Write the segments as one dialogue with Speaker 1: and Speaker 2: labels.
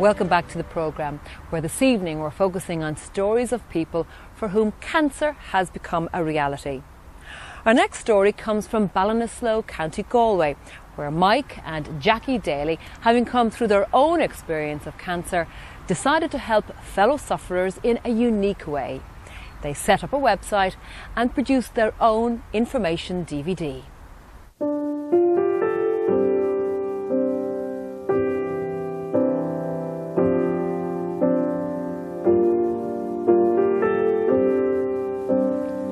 Speaker 1: Welcome back to the programme, where this evening we're focusing on stories of people for whom cancer has become a reality. Our next story comes from Ballinasloe, County Galway, where Mike and Jackie Daly, having come through their own experience of cancer, decided to help fellow sufferers in a unique way. They set up a website and produced their own information DVD.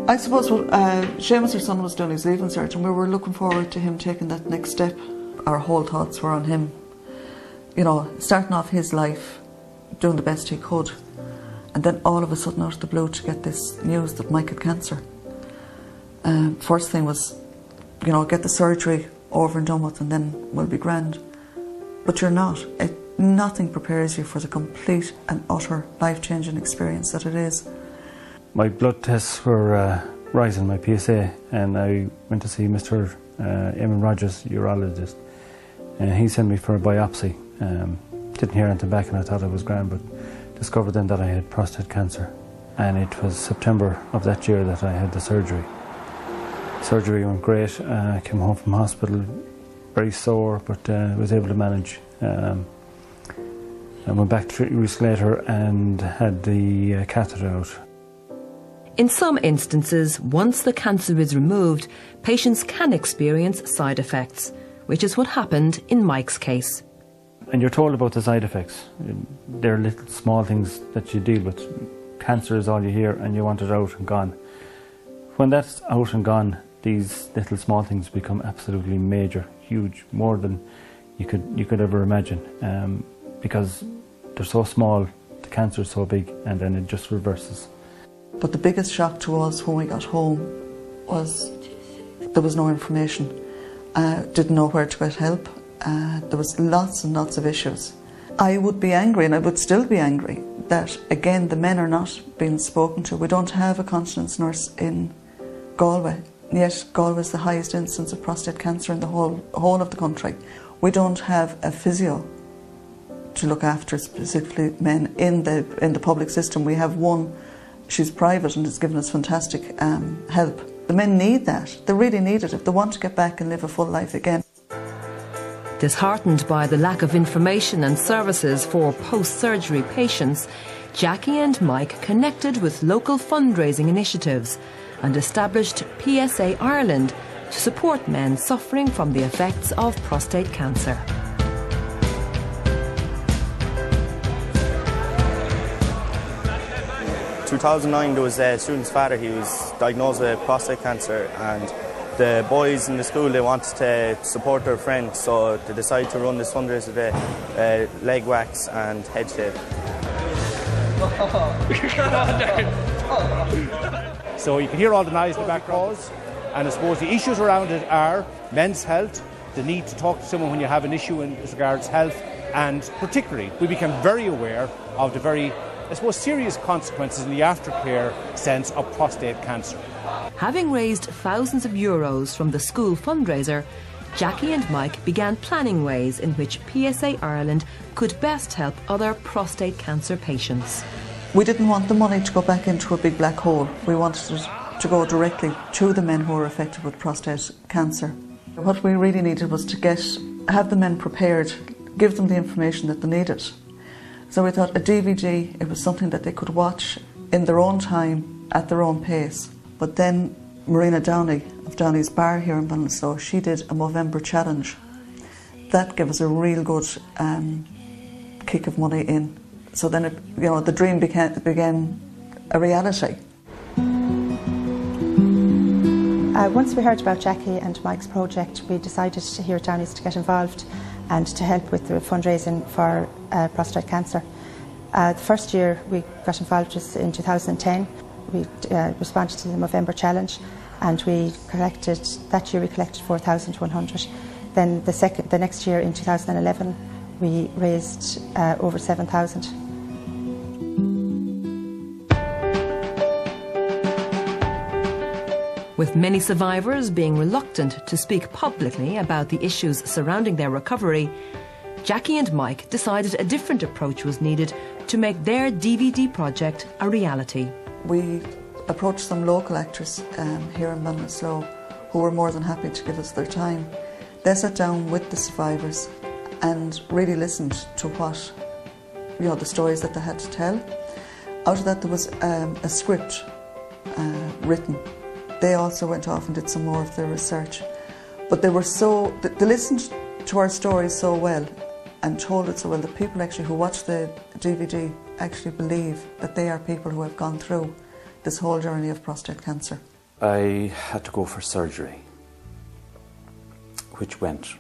Speaker 2: I suppose Seamus, our son, was doing his leaving cert, and we were looking forward to him taking that next step. Our whole thoughts were on him, you know, starting off his life, doing the best he could, and then all of a sudden out of the blue to get this news that Mike had cancer. First thing was, you know, get the surgery over and done with and then we'll be grand. But you're not. Nothing prepares you for the complete and utter life-changing experience that it is.
Speaker 3: My blood tests were rising, my PSA, and I went to see Mr. Eamon Rogers, urologist, and he sent me for a biopsy. Didn't hear anything back and I thought I was grand, but discovered then that I had prostate cancer, and it was September of that year that I had the surgery. Surgery went great. I came home from hospital very sore, but was able to manage. I went back 3 weeks later and had the catheter out.
Speaker 1: In some instances, once the cancer is removed, patients can experience side effects, which is what happened in Mike's case.
Speaker 3: And you're told about the side effects. They're little small things that you deal with. Cancer is all you hear and you want it out and gone. When that's out and gone, these little small things become absolutely major, huge, more than you could ever imagine. Because they're so small, the cancer is so big, and then it just reverses.
Speaker 2: But the biggest shock to us when we got home was there was no information. Didn't know where to get help. There was lots and lots of issues. I would be angry, and I would still be angry, that again the men are not being spoken to. We don't have a continence nurse in Galway, yet Galway is the highest incidence of prostate cancer in the whole of the country. We don't have a physio to look after specifically men in the public system. We have one. She's private and has given us fantastic help. The men need that. They really need it if they want to get back and live a full life again.
Speaker 1: Disheartened by the lack of information and services for post-surgery patients, Jackie and Mike connected with local fundraising initiatives and established PSA Ireland to support men suffering from the effects of prostate cancer.
Speaker 4: 2009, there was a student's father. He was diagnosed with prostate cancer, and the boys in the school, they wanted to support their friend, so they decided to run this fundraiser day, leg wax and head shave.
Speaker 5: So you can hear all the noise in the background, and I suppose the issues around it are men's health, the need to talk to someone when you have an issue in regards health, and particularly we became very aware of the very, I suppose, serious consequences in the aftercare sense of prostate cancer.
Speaker 1: Having raised thousands of euros from the school fundraiser, Jackie and Mike began planning ways in which PSA Ireland could best help other prostate cancer patients.
Speaker 2: We didn't want the money to go back into a big black hole. We wanted it to go directly to the men who were affected with prostate cancer. What we really needed was to have the men prepared, give them the information that they needed. So we thought a DVD, it was something that they could watch in their own time, at their own pace. But then Marina Downey of Downey's Bar here in Ballinasloe, she did a Movember challenge. That gave us a real good kick of money in. So then the dream became a reality.
Speaker 6: Once we heard about Jackie and Mike's project, we decided here at Downey's to get involved and to help with the fundraising for prostate cancer. The first year we got involved was in 2010. We responded to the Movember challenge, and that year we collected 4,100. Then the next year in 2011 we raised over 7,000.
Speaker 1: With many survivors being reluctant to speak publicly about the issues surrounding their recovery,
Speaker 7: Jackie and Mike decided a different approach was needed to make their DVD project a reality.
Speaker 2: We approached some local actors here in Ballinasloe who were more than happy to give us their time. They sat down with the survivors and really listened to what, the stories that they had to tell. Out of that there was a script written. They also went off and did some more of their research. But they listened to our stories so well and told it so well that people actually who watch the DVD actually believe that they are people who have gone through this whole journey of prostate cancer.
Speaker 8: I had to go for surgery, which went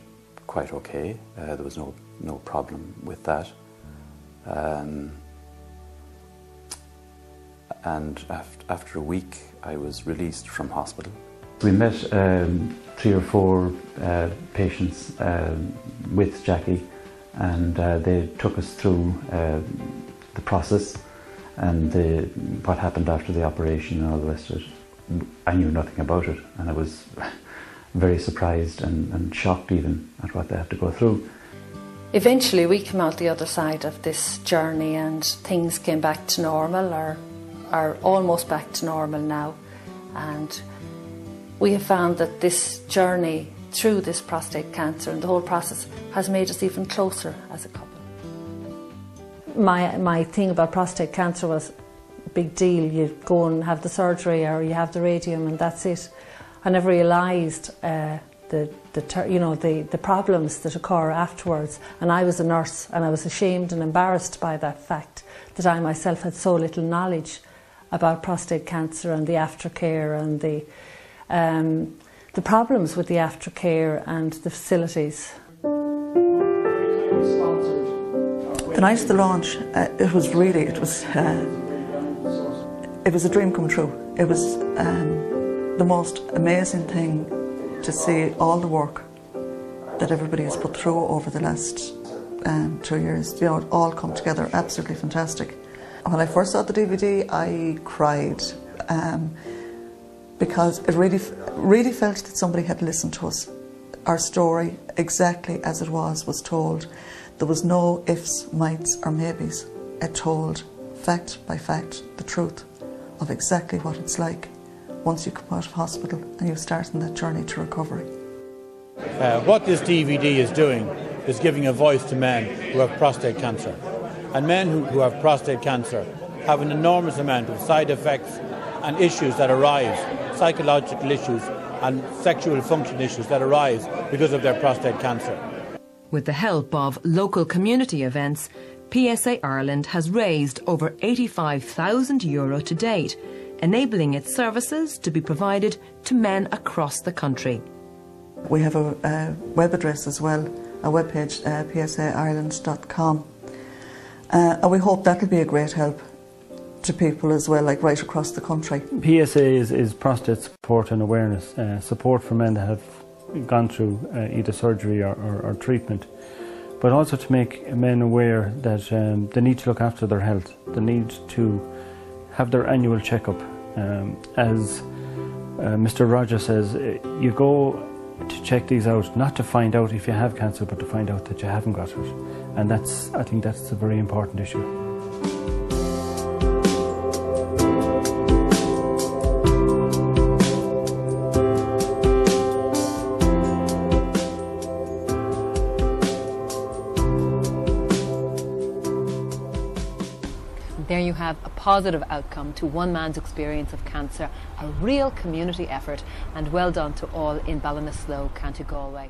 Speaker 8: quite okay. There was no problem with that. And after a week I was released from hospital. We met 3 or 4 patients with Jackie, and they took us through the process and what happened after the operation and all the rest of it. I knew nothing about it, and I was very surprised and shocked even at what they had to go through.
Speaker 9: Eventually we came out the other side of this journey and things came back to normal, or are almost back to normal now, and we have found that this journey through this prostate cancer and the whole process has made us even closer as a couple.
Speaker 10: My thing about prostate cancer was a big deal. You go and have the surgery or you have the radium and that's it. I never realised the problems that occur afterwards, and I was a nurse and I was ashamed and embarrassed by that fact that I myself had so little knowledge about prostate cancer and the aftercare and the problems with the aftercare and the facilities.
Speaker 2: The night of the launch, it was a dream come true. It was the most amazing thing to see all the work that everybody has put through over the last 2 years. It all come together, absolutely fantastic. When I first saw the DVD, I cried because it really felt that somebody had listened to us. Our story, exactly as it was told. There was no ifs, mights or maybes. It told, fact by fact, the truth of exactly what it's like once you come out of hospital and you start on that journey to recovery.
Speaker 5: What this DVD is doing is giving a voice to men who have prostate cancer. And men who have prostate cancer have an enormous amount of side effects and issues that arise, psychological issues and sexual function issues that arise because of their prostate cancer.
Speaker 7: With the help of local community events, PSA Ireland has raised over €85,000 to date, enabling its services to be provided to men across the country.
Speaker 2: We have a web address as well, a webpage, PSAIreland.com. And we hope that will be a great help to people as well, like right across the country.
Speaker 3: PSA is prostate support and awareness, support for men that have gone through either surgery or treatment, but also to make men aware that they need to look after their health. They need to have their annual checkup. As Mr. Rogers says, you go to check these out, not to find out if you have cancer, but to find out that you haven't got it. And I think that's a very important issue.
Speaker 1: There you have a positive outcome to one man's experience of cancer, a real community effort, and well done to all in Ballinasloe, County Galway.